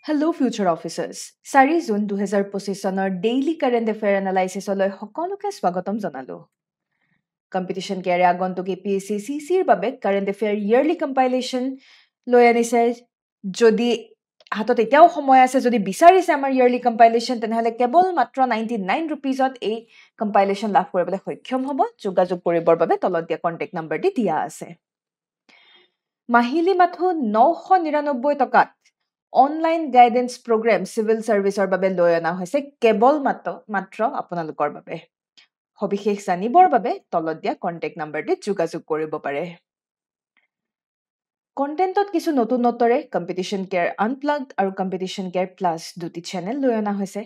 Hello, future officers. 4 June 2025 চনৰ daily current affair এনালাইচিছলৈ সকলোকে স্বাগতম জনালো। কম্পিটিশ্যন কেয়াৰে আগন্তুক APSC CCৰ বাবে কাৰেণ্ট এফেয়াৰ ইয়াৰলি কম্পাইলেশ্যন লৈ আনিছে। যদি হাতত এতিয়াও সময় আছে, যদি বিচাৰিছে আমাৰ ইয়াৰলি কম্পাইলেশ্যন, তেনেহ'লে কেৱল মাত্ৰ 99 rupeesত এই কম্পাইলেশ্যন লাভ কৰিবলৈ সক্ষম হ'ব। যোগাযোগ কৰিবৰ বাবে তলত দিয়া কণ্টেক্ট নম্বৰটি দিয়া আছে। মাহিলী মাথো 999 টকাত অনলাইন গাইডেন্স প্ৰগ্ৰেম চিভিল চাৰ্ভিচৰ বাবে লৈ অনা হৈছে, কেৱল মাত্ৰ আপোনালোকৰ বাবে। সবিশেষ জানিবৰ বাবে তলত দিয়া কণ্টেক্ট নম্বৰটিত যোগাযোগ কৰিব পাৰে। কণ্টেণ্টত কিছু নতুনত্বৰে কম্পিটিশ্যন কেয়াৰ আনপ্লাগড আৰু কম্পিটিশ্যন কেয়াৰ প্লাছ দুটি চেনেল লৈ অনা হৈছে।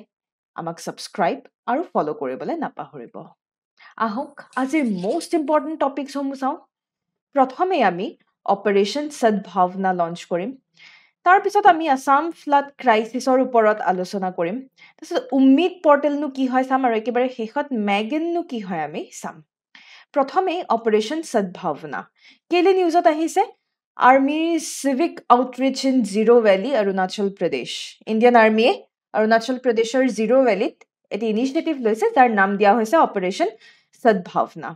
আমাক ছাবস্ক্ৰাইব আৰু ফ'ল' কৰিবলৈ নাপাহৰিব। আহক আজিৰ মষ্ট ইম্পৰ্টেণ্ট টপিকসমূহ চাওঁ। প্ৰথমে আমি অপাৰেশ্যন সদ্ভাৱনা লঞ্চ কৰিম। তাৰপিছত আমি আছাম ফ্লাড ক্ৰাইচিছৰ ওপৰত আলোচনা কৰিম। তাৰপিছত উম্মিদ পৰ্টেলনো কি হয় চাম, আৰু একেবাৰে শেষত মেগেননো কি হয় আমি চাম। প্ৰথমেই অপাৰেশ্যন সদ্ভাৱনা কেলে নিউজত আহিছে। আৰ্মিৰ civic outreach in Ziro' valley Arunachal Pradesh. Indian আৰ্মিয়ে অৰুণাচল প্ৰদেশৰ জিৰ' ভেলীত এটি ইনিচিয়েটিভ লৈছে, যাৰ নাম দিয়া হৈছে অপাৰেশ্যন সদ্ভাৱনা।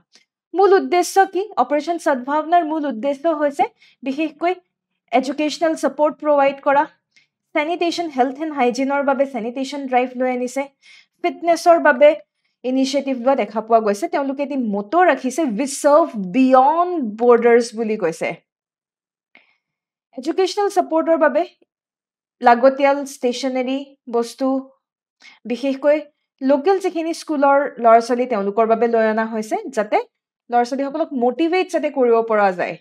মূল উদ্দেশ্য কি? অপাৰেশ্যন সদ্ভাৱনাৰ মূল উদ্দেশ্য হৈছে বিশেষকৈ এডুকেশ্যনেল ছাপৰ্ট প্ৰভাইড কৰা, চেনিটেশ্যন হেল্থ এণ্ড হাইজিনৰ বাবে চেনিটেশ্যন ড্ৰাইভ লৈ আনিছে, ফিটনেছৰ বাবে ইনিচিয়েটিভ লোৱা দেখা পোৱা গৈছে। তেওঁলোকে এটি মটো ৰাখিছে, উই চাৰ্ভ বিয়ণ্ড বৰ্ডাৰ্ছ বুলি কৈছে। এডুকেশ্যনেল ছাপৰ্টৰ বাবে লাগতিয়াল ষ্টেচনাৰী বস্তু, বিশেষকৈ লোকেল যিখিনি স্কুলৰ ল'ৰা ছোৱালী তেওঁলোকৰ বাবে লৈ অনা হৈছে, যাতে ল'ৰা ছোৱালীসকলক মটিভেট যাতে কৰিব পৰা যায়।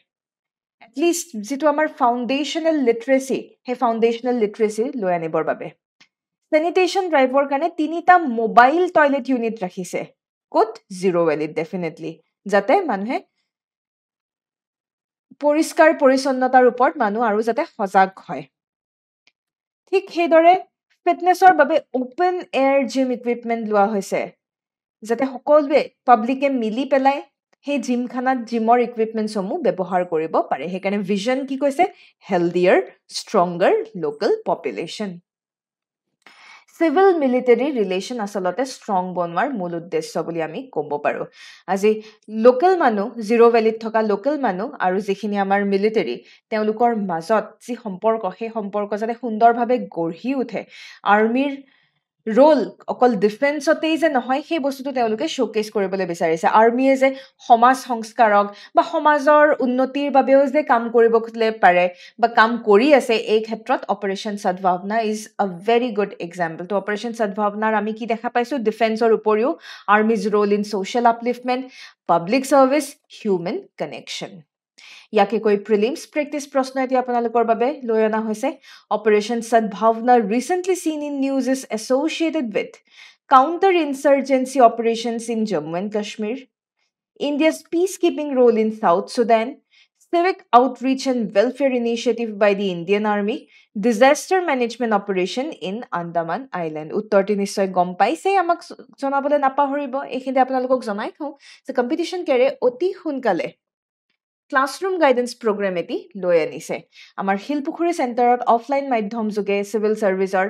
এটলিষ্ট যিটো আমাৰ ফাউণ্ডেশ্যনেল লিটাৰেচি, সেই ফাউণ্ডেশ্যনেল লিটাৰেচি লৈ আনিবৰ বাবে। চেনিটেশ্যন ড্ৰাইভৰ কাৰণে 3টা মোবাইল টয়লেট ইউনিট ৰাখিছে। ক'ত? জিৰ' ভেলীত ডেফিনেটলি, যাতে মানুহে পৰিষ্কাৰ পৰিচ্ছন্নতাৰ ওপৰত মানুহ আৰু যাতে সজাগ হয়। ঠিক সেইদৰে ফিটনেছৰ বাবে অ'পেন এয়াৰ জিম ইকুইপমেণ্ট লোৱা হৈছে, যাতে সকলোৱে পাব্লিকে মিলি পেলাই সেই জিমৰ ইকুইপমেণ্টসমূহ ব্যৱহাৰ কৰিব পাৰে। সেইকাৰণে ভিজন কি কৈছে? Healthier stronger local population. Civil military relation আচলতে ষ্ট্ৰং বনোৱাৰ মূল উদ্দেশ্য বুলি আমি ক'ব পাৰোঁ। আজি লোকেল মানুহ, জিৰ' ভেলীত থকা লোকেল মানুহ আৰু যিখিনি আমাৰ মিলিটাৰী, তেওঁলোকৰ মাজত যি সম্পৰ্ক, সেই সম্পৰ্ক যাতে সুন্দৰভাৱে গঢ়ি উঠে। আৰ্মিৰ ৰোল অকল ডিফেন্সতেই যে নহয়, সেই বস্তুটো তেওঁলোকে শ্ব'কেছ কৰিবলৈ বিচাৰিছে। আৰ্মিয়ে যে সমাজ সংস্কাৰক বা সমাজৰ উন্নতিৰ বাবেও যে কাম কৰিবলৈ পাৰে বা কাম কৰি আছে, এই ক্ষেত্ৰত operation Sadbhavana is a very good example. তো অপাৰেশ্যন সদ্ভাৱনাৰ আমি কি দেখা পাইছোঁ? ডিফেন্সৰ উপৰিও army's role in social upliftment, public service, human connection. ইয়াকে কৈ প্ৰিলিমছ প্ৰেক্টিছ প্ৰশ্ন এতিয়া আপোনালোকৰ বাবে লৈ অনা হৈছে। Operation Sadbhavana recently seen in news is associated with counter insurgency operations in Jammu and Kashmir, India's peacekeeping role in South Sudan, civic outreach and welfare initiative by the Indian Army, disaster management operation in Andaman Island. উত্তৰটি নিশ্চয় গম পাইছে, আমাক জনাবলৈ নাপাহৰিব। এইখিনি আপোনালোকক জনাই থওঁ যে কম্পিটিশ্যন কেয়াৰে অতি সোনকালে ক্লাছৰুম গাইডেন্স প্ৰগ্ৰেম এটি লৈ আনিছে। আমাৰ শিলপুখুৰী চেণ্টাৰত অফলাইন মাধ্যম যোগে চিভিল চাৰ্ভিচৰ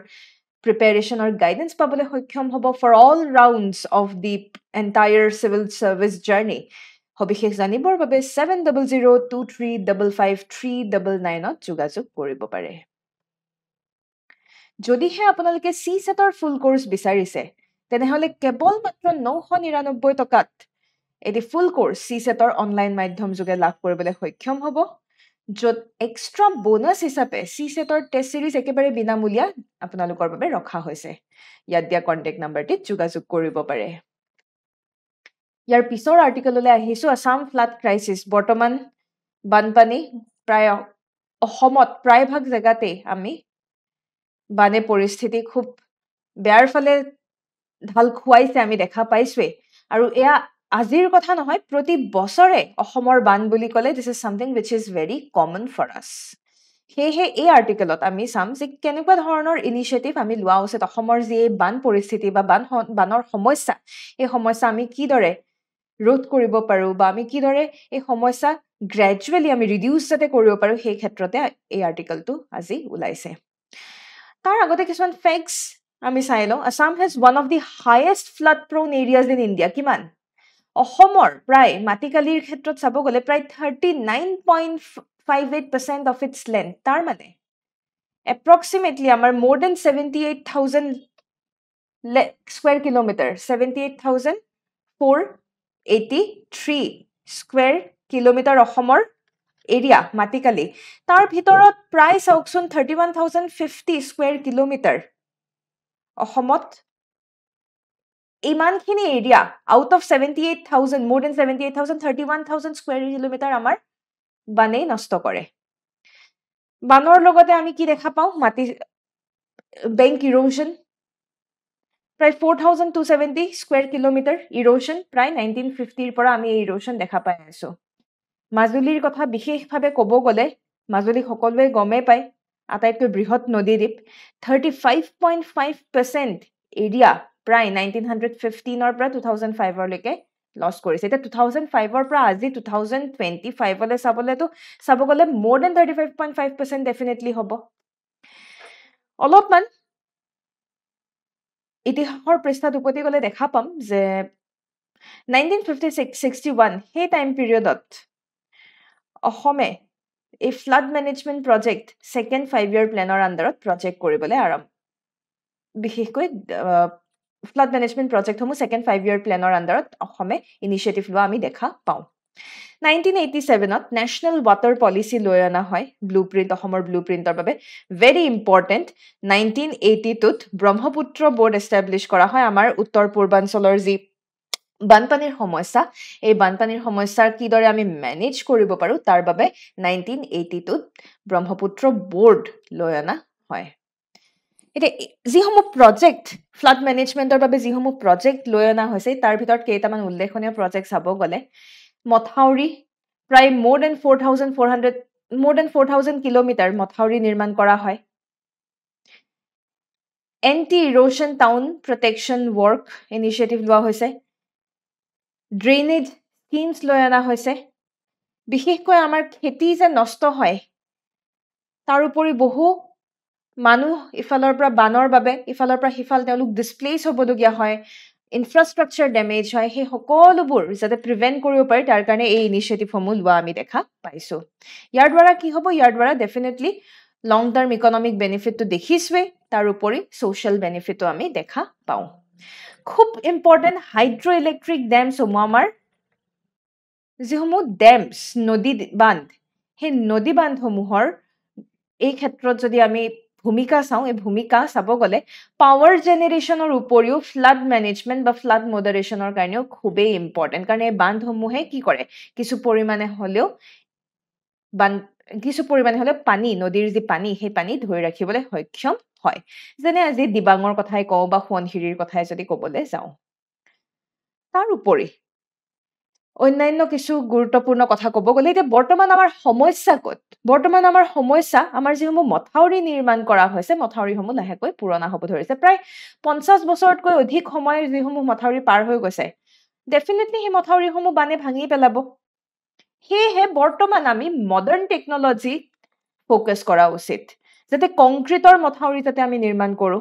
প্ৰিপেৰেশ্যনৰ গাইডেন্স পাবলৈ সক্ষম হ'ব for all rounds of the entire civil service journey. সবিশেষ জানিবৰ বাবে 7002355399 যোগাযোগ কৰিব পাৰে। যদিহে আপোনালোকে CSET-ৰ ফুল কোৰ্চ বিচাৰিছে, তেনেহ'লে কেৱল মাত্ৰ 999 টকাত এটি ফুল কোৰ্চ CSET-ৰ অনলাইন মাধ্যম যোগে লাভ কৰিবলৈ সক্ষম হ'ব, য'ত এক্সট্ৰা বোনাছ হিচাপে CSET-ৰ টেষ্ট চিৰিজ একেবাৰে বিনামূলীয়া আপোনালোকৰ বাবে ৰখা হৈছে। ইয়াত দিয়া কণ্টেক্ট নম্বৰটিত যোগাযোগ কৰিব পাৰে। ইয়াৰ পিছৰ আৰ্টিকললৈ আহিছোঁ। Assam flood crisis. বৰ্তমান বানপানী প্ৰায় অসমত প্ৰায়ভাগ জেগাতেই আমি বানে পৰিস্থিতি খুব বেয়াৰ ফালে ঢাল খুৱাইছে, আমি দেখা পাইছোৱেই। আৰু এয়া আজিৰ কথা নহয়, প্ৰতি বছৰে অসমৰ বান বুলি ক'লে this is something which is very common for us. সেয়েহে এই আৰ্টিকলত আমি চাম যে কেনেকুৱা ধৰণৰ ইনিচিয়েটিভ আমি লোৱা উচিত। অসমৰ যি এই বান পৰিস্থিতি বা বানৰ সমস্যা, এই সমস্যা আমি কিদৰে ৰোধ কৰিব পাৰোঁ বা আমি কিদৰে এই সমস্যা গ্ৰেজুৱেলি আমি ৰিডিউচ যাতে কৰিব পাৰোঁ, সেই ক্ষেত্ৰতে এই আৰ্টিকলটো আজি ওলাইছে। তাৰ আগতে কিছুমান ফেক্টস আমি চাই লওঁ Assam has one of the highest flood prone areas in India কিমান অসমৰ প্ৰায় মাটিকালিৰ ক্ষেত্ৰত চাব গলে প্ৰায় 39.58% of its land তাৰ মানে approximately আমাৰ more than 78,000 square kilometer 78,483 square kilometer অসমৰ এৰিয়া মাটিকালি তাৰ ভিতৰত প্ৰায় চাওকচোন 31,050 square kilometer অসমত ইমানখিনি area out of 78,000 more than 78,000 31,000 square kilometer আমাৰ বানে নষ্ট কৰে বানৰ লগতে আমি কি দেখা পাওঁ মাটি bank erosion প্ৰায় 4,270 square kilometer erosion প্ৰায় 1950 ৰ পৰা আমি erosion দেখা পাই আছো মাজুলীৰ কথা বিশেষভাৱে ক'ব গলে মাজুলী সকলোৱে গমে পায় আটাইতকৈ বৃহৎ নদীদ্বীপ 35.5% এৰিয়া প্ৰায় 1915 ৰ পৰা 2005 লৈকে লছ কৰিছে এটা 2005 ৰ পৰা আজি 2025 লে চাব গলে more than 35.5% definitely হ'ব অলপমান ইতিহাসৰ পৃষ্ঠাত উপতি গলে দেখা পাম যে 1956-61 সেই টাইম পিৰিয়ডত অসমে এই ফ্লাড মেনেজমেন্ট প্ৰজেক্ট সেকেন্ড 5 ইয়াৰ প্লেনৰ আন্ডাৰত প্ৰজেক্ট কৰিবলৈ আৰম্ভ বিশেষকৈ ফ্লাড মেনেজমেন্ট প্ৰজেক্ট সমূহ সেকেন্ড 5 ইয়াৰ প্লেনৰ আন্ডাৰত অসমে ইনিশিয়েটিভ লোৱা আমি দেখা পাওঁ 1987 ত ন্যাশনাল ওয়াটাৰ পলিসি লৈ অনা হয় ব্লুপ্ৰিন্ট অসমৰ ব্লুপ্ৰিন্টৰ বাবে ভেৰি ইম্পৰ্টেন্ট 1980 ত ব্ৰহ্মপুত্ৰ বোৰ্ড এস্টাব্লিশ কৰা হয় আমাৰ উত্তৰ পূৰ্বাঞ্চলৰ যি বানপানীৰ সমস্যা এই বানপানীৰ সমস্যাৰ কিদৰে আমি মেনেজ কৰিব পাৰো তাৰ বাবে 1980 ত ব্ৰহ্মপুত্ৰ বোৰ্ড লৈ অনা হয় এটা যিসমূহ প্ৰজেক্ট ফ্লাড মেনেজমেন্টৰ বাবে যিসমূহ প্ৰজেক্ট লৈ অনা হৈছে তাৰ ভিতৰত কেইটামান উল্লেখনীয় প্ৰজেক্ট চাব গলে মথাউৰি প্ৰায় more than 4,000 কিলোমিটাৰ মথাউৰি নিৰ্মাণ কৰা হয় anti erosion town protection work initiative লোৱা হৈছে ড্ৰেইনেজ স্কিমছ লৈ অনা হৈছে বিশেষকৈ আমাৰ খেতি যে নষ্ট হয় তাৰ উপৰি বহু মানুহ ইফালৰ পৰা বানৰ বাবে ইফালৰ পৰা হিফাল তেওঁলোক ডিসপ্লেস হ'বলগীয়া হয় ইনফ্ৰাষ্ট্ৰাকচাৰ ড্যামেজ হয় সেই সকলোবোৰ যাতে প্ৰিভেন্ট কৰিব পাৰি তাৰ কাৰণে এই ইনিশিয়েটিভ সমূহ লোৱা আমি দেখা পাইছো ইয়াৰ দ্বাৰা কি হ'ব ইয়াৰ দ্বাৰা ডেফিনেটলি লং টাৰ্ম ইকোনমিক বেনিফিটটো দেখিছোৱে তাৰ উপৰি সোশ্যাল বেনিফিটটো আমি দেখা পাওঁ খুব ইম্পৰ্টেন্ট হাইড্ৰো ইলেক্ট্ৰিক ডেমছ সমূহ আমাৰ যিসমূহ ডেমছ নদী বান্ধ সেই নদী বান্ধসমূহৰ এই ক্ষেত্ৰত যদি আমি ভূমিকা চাওঁ এই ভূমিকা চাব গলে পাৱাৰ জেনাৰেশনৰ উপৰিও ফ্লাড মেনেজমেন্ট বা ফ্লাড মডাৰেশনৰ কাৰণেও খুবেই ইম্পৰ্টেন্ট কাৰণ এই বান্ধসমূহে কি কৰে কিছু পৰিমাণে হলেও পানী নদীৰ যি পানী সেই পানী ধৰি ৰাখিবলৈ সক্ষম হয় যেনে আজি দিবাঙৰ কথাই কওঁ বা সোৱণশিৰিৰ কথাই যদি ক'বলৈ যাওঁ তাৰ উপৰি অন্যান্য কিছু গুৰুত্বপূৰ্ণ কথা ক'ব গলে এতিয়া বৰ্তমান আমাৰ সমস্যা ক'ত বৰ্তমান আমাৰ সমস্যা আমাৰ যিসমূহ মথাউৰি নিৰ্মাণ কৰা হৈছে মথাউৰিসমূহ লাহেকৈ পুৰণা হ'ব ধৰিছে প্ৰায় 50 বছৰতকৈ অধিক সময় যিসমূহ মথাউৰি পাৰ হৈ গৈছে ডেফিনেটলি সেই মথাউৰিসমূহ বানে ভাঙি পেলাব সেয়েহে বৰ্তমান আমি মডাৰ্ণ টেকনলজি ফোকাস কৰা উচিত যাতে কংক্ৰিটৰ মথাউৰি যাতে আমি নিৰ্মাণ কৰো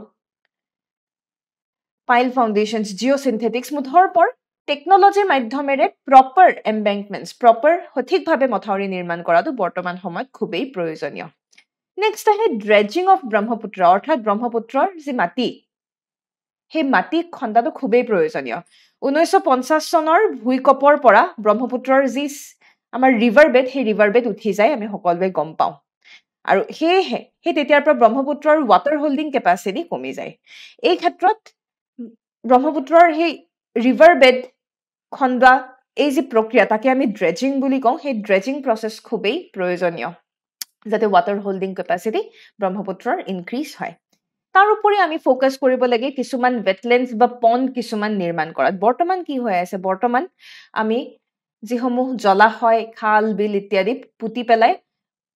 পাইল ফাউণ্ডেশ্যনছ জিঅ'সিন্থেটিক্স মুঠৰ পৰ টেকনলজিৰ মাধ্যমেৰে প্ৰপাৰ এম্বেংকমেন্টছ প্ৰপাৰ সঠিকভাৱে মথাউৰি নিৰ্মাণ কৰাটো বৰ্তমান সময়ত খুবেই প্ৰয়োজনীয় নেক্সট আহে ড্ৰেজিং অফ ব্ৰহ্মপুত্ৰ অৰ্থাৎ ব্ৰহ্মপুত্ৰৰ যি মাটি সেই মাটি খন্দাটো খুবেই প্ৰয়োজনীয় 1950 চনৰ ভূমিকম্পৰ পৰা ব্ৰহ্মপুত্ৰৰ যি আমাৰ ৰিভাৰ বেড সেই ৰিভাৰ বেড উঠি যায় আমি সকলোৱে গম পাওঁ আৰু সেয়েহে সেই তেতিয়াৰ পৰা ব্ৰহ্মপুত্ৰৰ ৱাটাৰ হোল্ডিং কেপাচিটি কমি যায় এই ক্ষেত্ৰত ব্ৰহ্মপুত্ৰৰ সেই ৰিভাৰ বেড খন্দা এই যে প্ৰক্ৰিয়া তাকে আমি ড্ৰেজিং বুলি কওঁ সেই ড্ৰেজিং প্ৰসেস খুবেই প্ৰয়োজনীয় যাতে ৱাটাৰ হোল্ডিং কেপাচিটি ব্ৰহ্মপুত্ৰৰ ইনক্ৰিজ হয় তাৰ উপৰি আমি ফোকাস কৰিব লাগে কিছুমান ওয়েটল্যান্ডছ বা পণ্ড কিছুমান নিৰ্মাণ কৰাত বৰ্তমান কি হৈ আছে বৰ্তমান আমি যিসমূহ জলাশয় খাল বিল ইত্যাদি পুতি পেলাই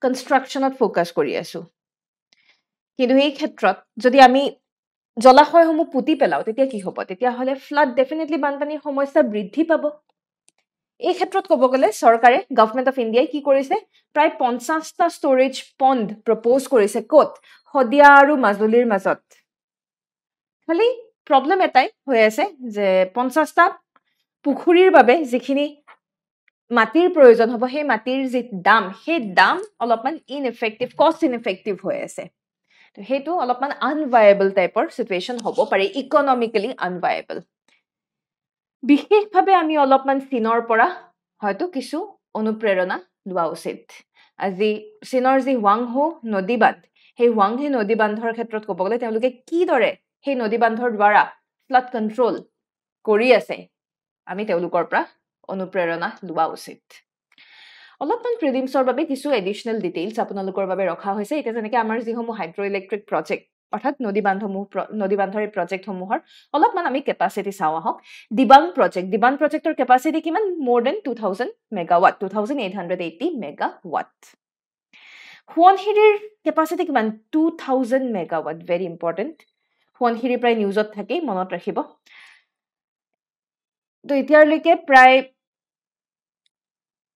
কনষ্ট্ৰাকচনত ফোকাস কৰি আছো কিন্তু এই ক্ষেত্ৰত যদি আমি জলাশয়সমূহ পুতি পেলাও তেতিয়া কি হ'ব তেতিয়া হলে ফ্লাড ডেফিনেটলি বানপানীৰ সমস্যা বৃদ্ধি পাব এই ক্ষেত্ৰত ক'ব গ'লে চৰকাৰে গভৰ্ণমেণ্ট অফ ইণ্ডিয়াই কি কৰিছে প্ৰায় 50টা ষ্টৰেজ পণ্ড প্ৰপ'জ কৰিছে ক'ত শদিয়া আৰু মাজুলীৰ মাজত খালি প্ৰব্লেম এটাই হৈ আছে যে 50টা পুখুৰীৰ বাবে যিখিনি মাটিৰ প্ৰয়োজন হ'ব সেই মাটিৰ যি দাম সেই দাম অলপমান ইনএফেক্টিভ কষ্ট ইনএফেক্টিভ হৈ আছে সেইটো অলপমান আনভায়েবল টাইপৰ সিচুৱেশ্যন হ'ব পাৰে ইকনমিকেলি আনভায়েবল বিশেষভাৱে আমি অলপমান চীনৰ পৰা হয়তো কিছু অনুপ্ৰেৰণা লোৱা উচিত আজি চীনৰ যি ৱাংহো নদী বান্ধ সেই ৱাংহে নদী বান্ধৰ ক্ষেত্ৰত ক'ব গ'লে তেওঁলোকে কিদৰে সেই নদী বান্ধৰ দ্বাৰা ফ্লাড কণ্ট্ৰোল কৰি আছে আমি তেওঁলোকৰ পৰা অনুপ্ৰেৰণা লোৱা উচিত অলপমান প্ৰিলিমছৰ বাবে কিছু এডিশনেল ডিটেইলছ আপোনালোকৰ বাবে ৰখা হৈছে এটা যেনেকৈ আমাৰ যিসমূহ হাইড্ৰ ইলেক্ট্ৰিক প্ৰজেক্ট অৰ্থাৎ নদী বান্ধৰ প্ৰজেক্টসমূহৰ অলপমান আমি কেপাচিটি চাওঁ আহক দিবাং প্ৰজেক্টৰ কেপাচিটি কিমান মোৰ দেন 2000 মেগাৱাট 2880 মেগাৱাট সোৱণশিৰিৰ কেপাচিটি কিমান 2000 মেগাৱাট ভেৰি ইম্পৰ্টেণ্ট সোৱণশিৰি প্ৰায় নিউজত থাকেই মনত ৰাখিব তো এতিয়ালৈকে প্ৰায়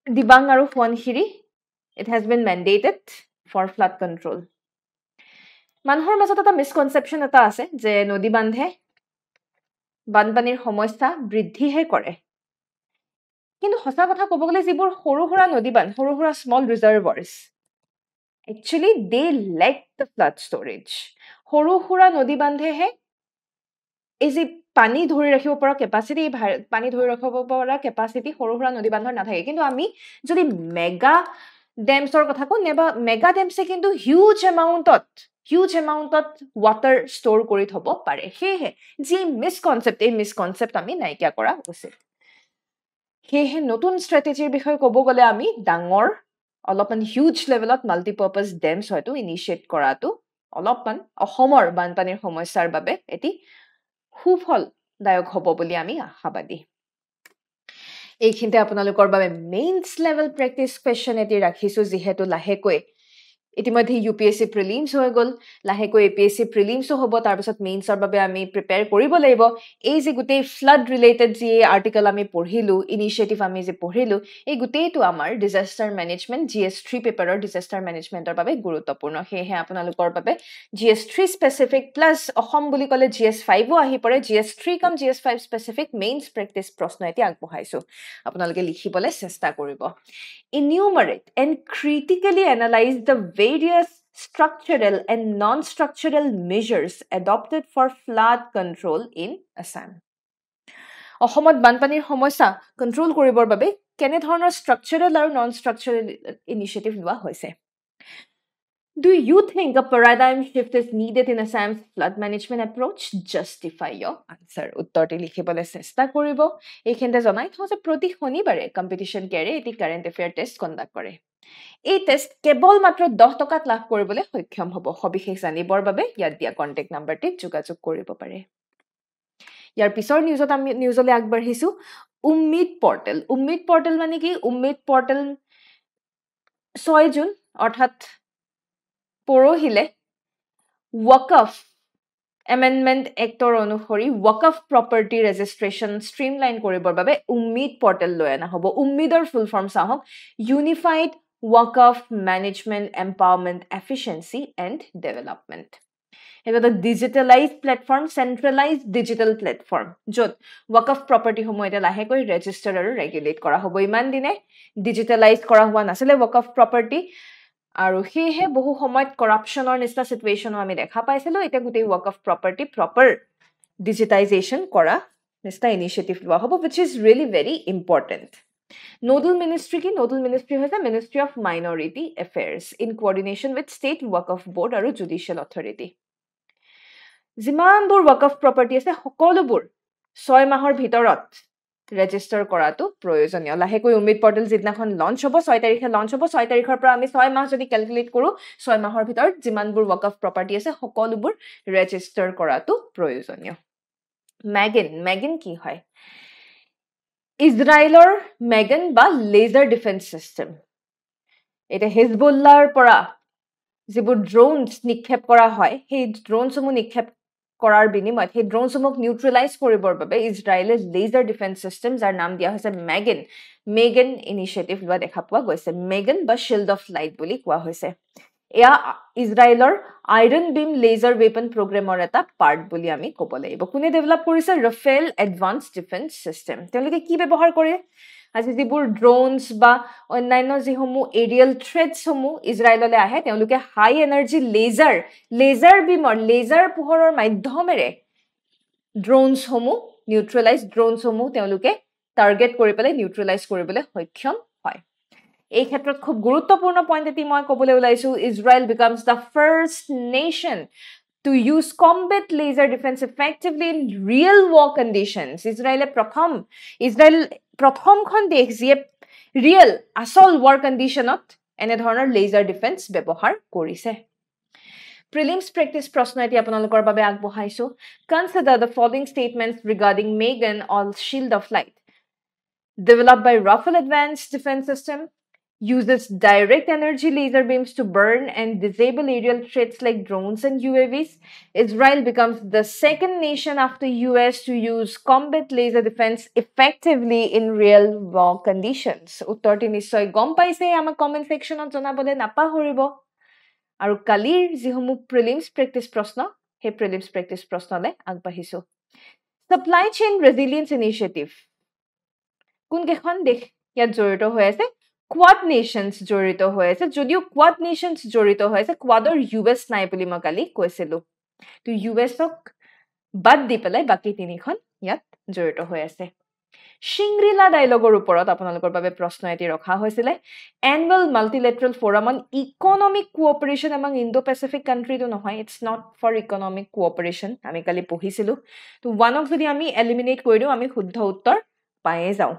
দিবাং আৰু Subansiri it has been mandated for flood control মানুহৰ মাজত এটা মিসকনসেপচন এটা আছে যে নদী বান্ধে বানপানীৰ সমস্যা বৃদ্ধিহে কৰে কিন্তু সঁচা কথা ক'ব গ'লে যিবোৰ সৰু সৰু নদী বান্ধ সৰু সৰু small ৰিজাৰ্ভাৰ্ছ actually they lack the flood storage সৰু সৰু নদী বান্ধেহে এই যে পানী ধৰি ৰাখিব পৰা কেপাচিটি পানী ধৰি ৰাখিব পৰা কেপাচিটি সৰু সৰু নদী বান্ধৰ নাথাকে কিন্তু আমি যদি মেগা ডেমছৰ কথা কওঁ নেবা মেগা ডেমছে কিন্তু হিউজ এমাউণ্টত ৱাটাৰ ষ্ট'ৰ কৰি থ'ব পাৰে সেয়েহে যি মিসকনসেপ্ট আমি নাইকিয়া কৰা উচিত সেয়েহে নতুন ষ্ট্ৰেটেজিৰ বিষয়ে ক'ব গ'লে আমি ডাঙৰ অলপমান হিউজ লেভেলত মাল্টিপাৰ্পাছ ডেমছ হয়তো ইনিচিয়েট কৰাটো অলপমান অসমৰ বানপানীৰ সমস্যাৰ বাবে এটি সুফলদায়ক হ'ব বুলি আমি আশাবাদী এইখিনিতে আপোনালোকৰ বাবে মেইনছ লেভেল প্ৰেক্টিছ কুৱেশ্যন এটি ৰাখিছোঁ যিহেতু লাহেকৈ ইতিমধ্যে UPSC প্ৰিলিমছ হৈ গ'ল লাহেকৈ APSC প্ৰিলিমছো হ'ব তাৰপিছত মেইনছৰ বাবে আমি প্ৰিপেয়াৰ কৰিব লাগিব এই যে গোটেই ফ্লাড ৰিলেটেড যি আৰ্টিকল আমি পঢ়িলোঁ ইনিচিয়েটিভ আমি যে পঢ়িলোঁ এই গোটেইটো আমাৰ ডিজাষ্টাৰ মেনেজমেণ্ট GS3 পেপাৰৰ ডিজাষ্টাৰ মেনেজমেণ্টৰ বাবে গুৰুত্বপূৰ্ণ সেয়েহে আপোনালোকৰ বাবে GS3 স্পেচিফিক প্লাছ অসম বুলি ক'লে GS5ও আহি পৰে GS3 কাম GS5 স্পেচিফিক মেইনছ প্ৰেক্টিছ প্ৰশ্ন এটি আগবঢ়াইছোঁ আপোনালোকে লিখিবলৈ চেষ্টা কৰিব enumerate and critically analyze the various structural and non-structural measures adopted for flood control in Assam. অসমত বানপানীৰ সমস্যা কন্ট্ৰোল কৰিবৰ বাবে কেনে ধৰণৰ ষ্ট্ৰাকচাৰেল আৰু নন-ষ্ট্ৰাকচাৰেল ইনিচিয়েটিভ লোৱা হৈছে Do you think a paradigm shift is needed in Assam's flood management approach? Justify your answer. উত্তৰটি লিখিবলৈ চেষ্টা কৰিব এইখিনিতে জনাই থওঁ যে প্ৰতি শনিবাৰে কম্পিটিশ্যন কেয়াৰে এটি কাৰেণ্ট এফেয়াৰ টেষ্ট কণ্ডাক্ট কৰে এই টেষ্ট কেৱল মাত্ৰ 10 টকাত লাভ কৰিবলৈ সক্ষম হ'ব সবিশেষ জানিবৰ বাবে ইয়াত দিয়া কন্টেক্ট নম্বৰটিত যোগাযোগ কৰিব পাৰে ইয়াৰ পিছৰ নিউজলৈ আগবাঢ়িছোঁ উম্মিদ পৰ্টেল মানে কি উম্মিদ পৰ্টেল 6 জুন অৰ্থাৎ পৰহিলে ৱকফ এমেণ্ডমেণ্ট এক্টৰ অনুসৰি ৱকফ প্ৰপাৰ্টি ৰেজিষ্ট্ৰেশ্যন ষ্ট্ৰীমলাইন কৰিবৰ বাবে উম্মিদ পৰ্টেল লৈ অনা হ'ব উম্মিদৰ ফুল ফৰ্ম চাওক unified Waqf management empowerment efficiency and development এটা এটা digitalise platform centralise digital platform য'ত ৱকফ প্ৰপাৰ্টিসমূহ এতিয়া লাহেকৈ ৰেজিষ্টাৰ আৰু ৰেগুলেট কৰা হ'ব ইমান দিনে ডিজিটেলাইজ কৰা হোৱা নাছিলে ৱকফ প্ৰপাৰ্টি আৰু সেয়েহে বহু সময়ত কৰাপশ্যনৰ নিচিনা চিটুৱেশ্যনো আমি দেখা পাইছিলোঁ এতিয়া গোটেই ৱকফ প্ৰপাৰ্টি প্ৰপাৰ ডিজিটাইজেশ্যন কৰা নিচিনা ইনিচিয়েটিভ লোৱা হ'ব which is really very important Nodal Ministry ki Nodal Ministry hoise Ministry of Minority Affairs in coordination with State Waqf Board aru Judicial Authority Jimanbur Waqf property ase সকলোবোৰ 6 মাহৰ ভিতৰত register কৰাটো প্ৰয়োজনীয় লাহেকৈ উম্মিদ পৰ্টেল যিদিনাখন launch হ'ব 6 তাৰিখে launch হ'ব 6 তাৰিখৰ পৰা আমি 6 মাহ যদি ক্যালকুলেট কৰো 6 মাহৰ ভিতৰত যিমানবোৰ ৱকফ প্ৰপাৰ্টি আছে সকলোবোৰ ৰেজিষ্টাৰ কৰাটো প্ৰয়োজনীয় মেগন কি হয় ইজৰাইলৰ মেগন বা লেজাৰ ডিফেন্স সিস্টেম এটা হিজবুল্লাহৰ পৰা যিবোৰ ড্ৰোনছ নিক্ষেপ কৰা হয় সেই ড্ৰোনসমূহ নিক্ষেপ কৰাৰ বিনিময়ত সেই ড্ৰোনসমূহক নিউট্ৰেলাইজ কৰিবৰ বাবে ইজৰাইলে লেজাৰ ডিফেন্স চিষ্টেম যাৰ নাম দিয়া হৈছে মেগন ইনিচিয়েটিভ লোৱা দেখা পোৱা গৈছে মেগন বা শিল্ড অফ লাইট বুলি কোৱা হৈছে এয়া ইজৰাইলৰ আইৰন বিম লেজাৰ ৱেপন প্ৰগ্ৰেমৰ এটা পাৰ্ট বুলি আমি ক'ব লাগিব কোনে ডেভেলপ কৰিছে ৰাফেল এডভান্স ডিফেন্স চিষ্টেম তেওঁলোকে কি ব্যৱহাৰ কৰে আজি যিবোৰ ড্ৰোনছ বা অন্যান্য যিসমূহ এৰিয়েল থ্ৰেটছসমূহ ইজৰাইললৈ আহে তেওঁলোকে হাই এনাৰ্জি লেজাৰ বিমৰ লেজাৰ পোহৰৰ মাধ্যমেৰে ড্ৰোনছসমূহ ড্ৰোনছসমূহ তেওঁলোকে টাৰ্গেট কৰি পেলাই নিউট্ৰেলাইজ কৰিবলৈ সক্ষম হয় এই ক্ষেত্ৰত খুব গুৰুত্বপূৰ্ণ পইণ্ট এটি মই ক'বলৈ ওলাইছো Israel becomes the first nation to use combat laser defense effectively in real war conditions Israel প্ৰথমখন দেশ যিয়ে ৰিয়েল আসল war conditionত এনে ধৰণৰ লেজাৰ ডিফেন্স ব্যৱহাৰ কৰিছে Prelims practice প্ৰশ্ন এটি আপোনালোকৰ বাবে আগবঢ়াইছো Consider the following statements regarding Megan or Shield of Light developed by Rafael Advanced Defense System uses direct energy laser beams to burn and disable aerial threats like drones and UAVs. Israel becomes the second nation after US to use combat laser defense effectively in real war conditions. উত্তৰটি নিশ্চয় গম পাইছে আমাৰ comment সেকশনত জনাবলে নাপাহৰিব আৰু কালিৰ যিসমূহ prelims practice প্ৰশ্ন সেই প্ৰিলিমছ প্ৰেক্টিছ প্ৰশ্নলে আগবাঢ়িছো সাপ্লাই চেইন ৰেজিলিয়েন্স ইনিচিয়েটিভ কোন কেখন দেশ ইয়াত জড়িত হৈ আছে কোৱাড নেশ্যনছ জড়িত হৈ আছে যদিও কোৱাড নেশ্যনছ জড়িত হৈ আছে কোৱাডৰ ইউএছ নাই বুলি মই কালি কৈছিলো তো ইউএছক বাদ দি পেলাই বাকি তিনিখন ইয়াত জড়িত হৈ আছে Shangri-La ডায়লগৰ ওপৰত আপোনালোকৰ বাবে প্ৰশ্ন এটি ৰখা হৈছিলে Annual Multilateral Forum on Economic Cooperation among Indo-Pacific country তো নহয় it's not for economic cooperation আমি কালি পঢ়িছিলো তো ওয়ান অফ যদি আমি এলিমিনেট কৰি দিও আমি শুদ্ধ উত্তৰ পায়ে যাও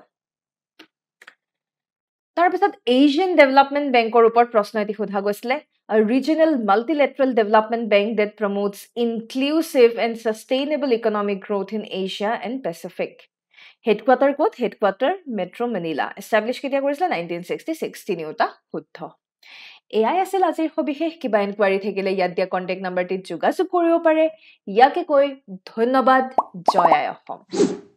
তাৰপিছত এছিয়ান ডেভেলপমেন্ট বেংকৰ ওপৰত প্ৰশ্ন এটি সোধা গৈছিলে a regional multilateral development bank that promotes inclusive and sustainable economic growth in Asia and Pacific headquarter code headquarter metro মনিলা establish কেতিয়া কৰিছিল 1966 তিনিওটা শুদ্ধ এআই আছিল আজিৰ সবিশেষ কিবা ইনকুৱাৰী থাকিলে ইয়াত দিয়া কন্টাক্ট নম্বৰটিত যোগাযোগ কৰিব পাৰে ইয়াকে কৈ ধন্যবাদ জয় আই অসম